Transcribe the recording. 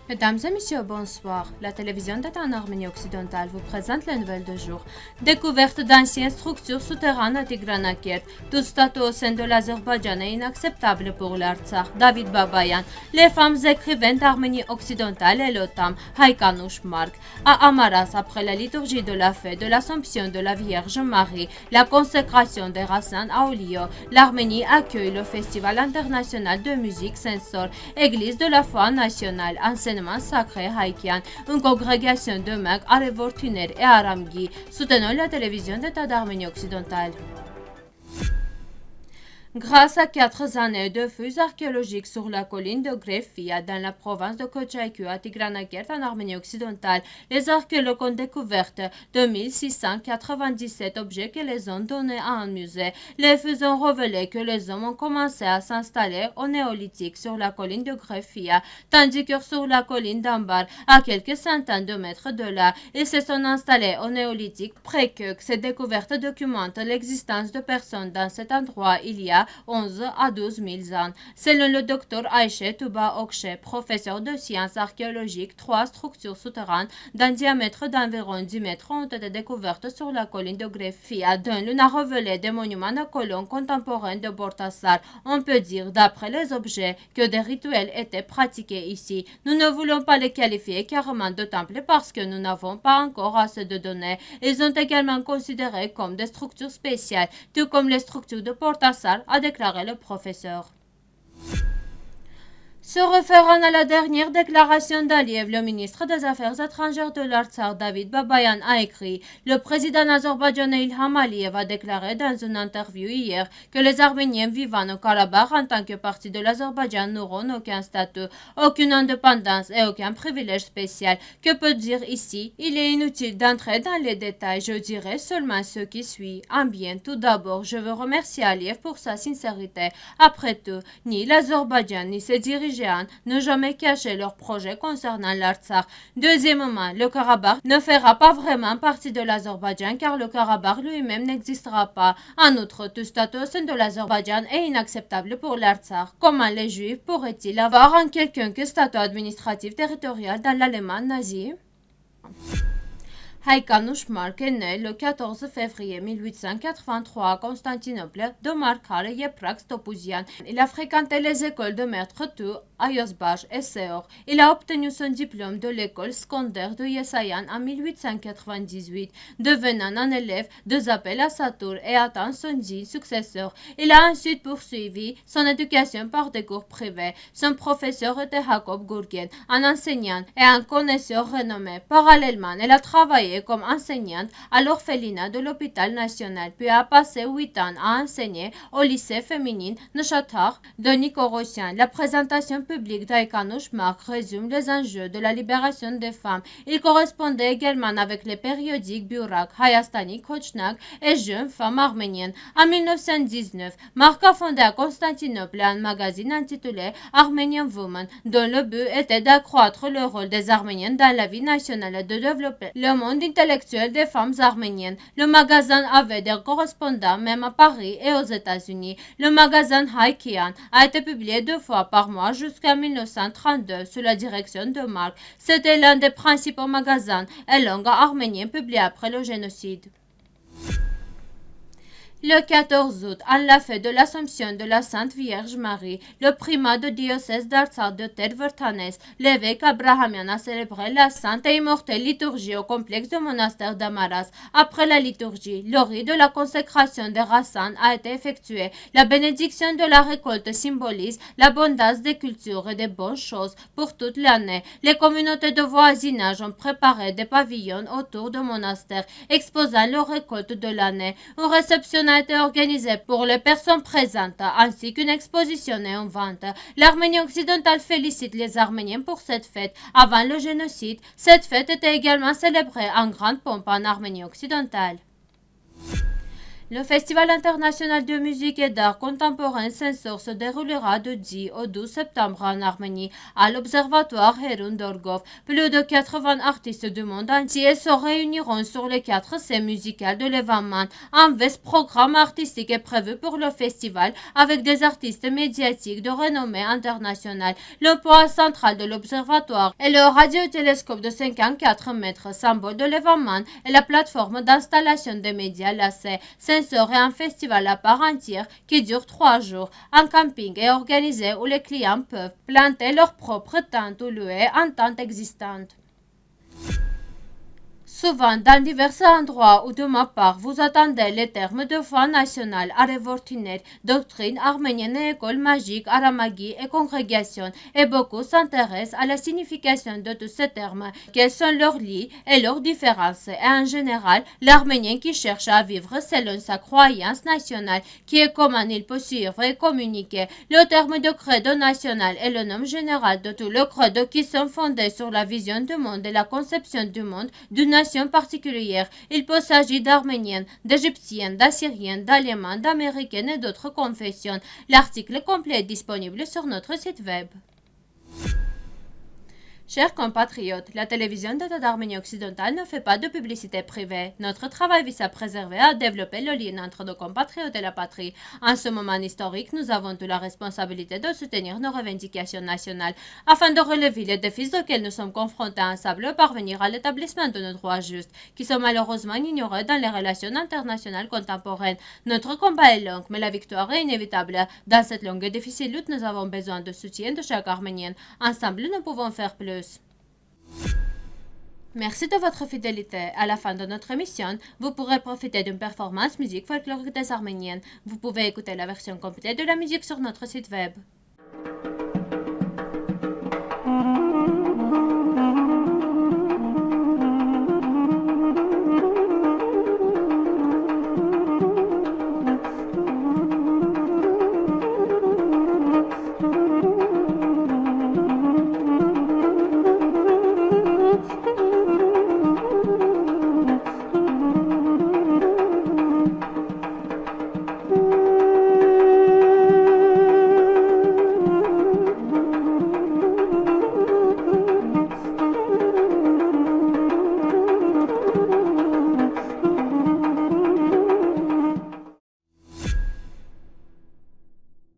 Mesdames et messieurs, bonsoir. La télévision d'État en Arménie occidentale vous présente les nouvelles de jour. Découverte d'anciennes structures souterraines à Tigranakert. Tout statut au sein de l'Azerbaïdjan est inacceptable pour l'Artsakh. David Babayan. Les femmes écrivaines d'Arménie occidentale et l'OTAM. Haïkanouch Mark. À Amaras, après la liturgie de la fête de l'Assomption de la Vierge Marie, la consécration des racines à Olio, l'Arménie accueille le Festival international de musique Sensor, Église de la foi nationale, enseignement sacré haïtien, une congrégation de mecs arévortunaires et aramgui, soutenant la télévision d'État d'Arménie occidentale. Grâce à 4 années de fouilles archéologiques sur la colline de Grefia dans la province de Kocaïku à Tigranakert en Arménie occidentale, les archéologues ont découvert 2697 objets que les ont donnés à un musée. Les fouilles ont révélé que les hommes ont commencé à s'installer au néolithique sur la colline de Grefia, tandis que sur la colline d'Ambar, à quelques centaines de mètres de là, ils se sont installés au néolithique près que ces découvertes documentent l'existence de personnes dans cet endroit il y a 11 à 12 000 ans. Selon le docteur Ayşe Touba Okşe, professeur de sciences archéologiques, 3 structures souterraines d'un diamètre d'environ 10 mètres ont été découvertes sur la colline de Grefia, dont l'une a révélé des monuments à colons contemporains de Bortassar. On peut dire, d'après les objets, que des rituels étaient pratiqués ici. Nous ne voulons pas les qualifier carrément de temples parce que nous n'avons pas encore assez de données. Ils sont également considérés comme des structures spéciales, tout comme les structures de Bortassar, a déclaré le professeur. Se référant à la dernière déclaration d'Aliyev, le ministre des Affaires étrangères de l'Artsakh, David Babayan, a écrit « Le président azerbaïdjanais Ilham Aliyev a déclaré dans une interview hier que les Arméniens vivant au Karabakh en tant que partie de l'Azerbaïdjan n'auront aucun statut, aucune indépendance et aucun privilège spécial. Que peut dire ici? Il est inutile d'entrer dans les détails, je dirais seulement ce qui suit. En bien, tout d'abord, je veux remercier Aliyev pour sa sincérité. Après tout, ni l'Azerbaïdjan ni ses dirigeants ne jamais caché leurs projets concernant l'Artsakh. Deuxièmement, le Karabakh ne fera pas vraiment partie de l'Azerbaïdjan car le Karabakh lui-même n'existera pas. En outre, tout statut au sein de l'Azerbaïdjan est inacceptable pour l'Artsakh. Comment les Juifs pourraient-ils avoir en quelconque statut administratif territorial dans l'Allemagne nazie? Haïkanouch Mark est né le 14 février 1883 à Constantinople de Markar et Yeprax Topouzian. Il a fréquenté les écoles de Maître Tou à Yozbach et Seor. Il a obtenu son diplôme de l'école secondaire de Yesayan en 1898, devenant un élève de Zapel à Satour et atteint son dit successeur. Il a ensuite poursuivi son éducation par des cours privés. Son professeur était Jacob Gurgen, un enseignant et un connaisseur renommé. Parallèlement, elle a travaillé comme enseignante à l'orphelinat de l'hôpital national, puis a passé 8 ans à enseigner au lycée féminin Neuchâtel de Nicorosian. La présentation publique d'Haïkanouch Mark résume les enjeux de la libération des femmes. Il correspondait également avec les périodiques Burak, Hayastani, Kochnak et Jeunes femmes arméniennes. En 1919, Mark a fondé à Constantinople un magazine intitulé Armenian Woman, dont le but était d'accroître le rôle des Arméniennes dans la vie nationale et de développer le monde intellectuel des femmes arméniennes. Le magazine avait des correspondants même à Paris et aux États-Unis. Le magazine Haikian a été publié 2 fois par mois jusqu'en 1932 sous la direction de Mark. C'était l'un des principaux magasins et langues arméniens publiés après le génocide. Le 14 août, en la fête de l'Assomption de la Sainte Vierge Marie, le primat de diocèse d'Artsakh de Tervertanes, l'évêque abrahamian a célébré la sainte et immortelle liturgie au complexe de monastère d'Amaras. Après la liturgie, le rite de la consécration des racines a été effectué. La bénédiction de la récolte symbolise l'abondance des cultures et des bonnes choses pour toute l'année. Les communautés de voisinage ont préparé des pavillons autour du monastère exposant leur récolte de l'année. Une réception a été organisée pour les personnes présentes ainsi qu'une exposition est en vente. L'Arménie occidentale félicite les Arméniens pour cette fête. Avant le génocide, cette fête était également célébrée en grande pompe en Arménie occidentale. Le Festival international de musique et d'art contemporain Sensor se déroulera du 10 au 12 septembre en Arménie à l'Observatoire Herun Dorgov. Plus de 80 artistes du monde entier se réuniront sur les 4 scènes musicales de l'événement. Un vaste programme artistique est prévu pour le festival avec des artistes médiatiques de renommée internationale. Le point central de l'Observatoire est le radiotélescope de 54 mètres, symbole de l'événement, et la plateforme d'installation des médias LACE. Sensor est un festival à part entière qui dure 3 jours. Un camping est organisé où les clients peuvent planter leur propre tente ou louer une tente existante. Souvent, dans divers endroits où de ma part vous attendez les termes de foi nationale, arévortinet, doctrine arménienne et école magique, aramagi et congrégation, et beaucoup s'intéressent à la signification de tous ces termes, quels sont leurs liens et leurs différences, et en général, l'arménien qui cherche à vivre selon sa croyance nationale, qui est comment il peut suivre et communiquer. Le terme de credo national est le nom général de tous les credos qui sont fondés sur la vision du monde et la conception du monde d'une nation particulière. Il peut s'agir d'arméniennes, d'égyptiennes, d'assyriennes, d'allemands, d'américaines et d'autres confessions. L'article complet est disponible sur notre site web. Chers compatriotes, la télévision d'État d'Arménie occidentale ne fait pas de publicité privée. Notre travail vise à préserver et à développer le lien entre nos compatriotes et la patrie. En ce moment historique, nous avons toute la responsabilité de soutenir nos revendications nationales afin de relever les défis auxquels nous sommes confrontés ensemble et parvenir à l'établissement de nos droits justes, qui sont malheureusement ignorés dans les relations internationales contemporaines. Notre combat est long, mais la victoire est inévitable. Dans cette longue et difficile lutte, nous avons besoin de soutien de chaque Arménien. Ensemble, nous pouvons faire plus. Merci de votre fidélité. À la fin de notre émission, vous pourrez profiter d'une performance musique folklorique des Arméniennes. Vous pouvez écouter la version complète de la musique sur notre site web.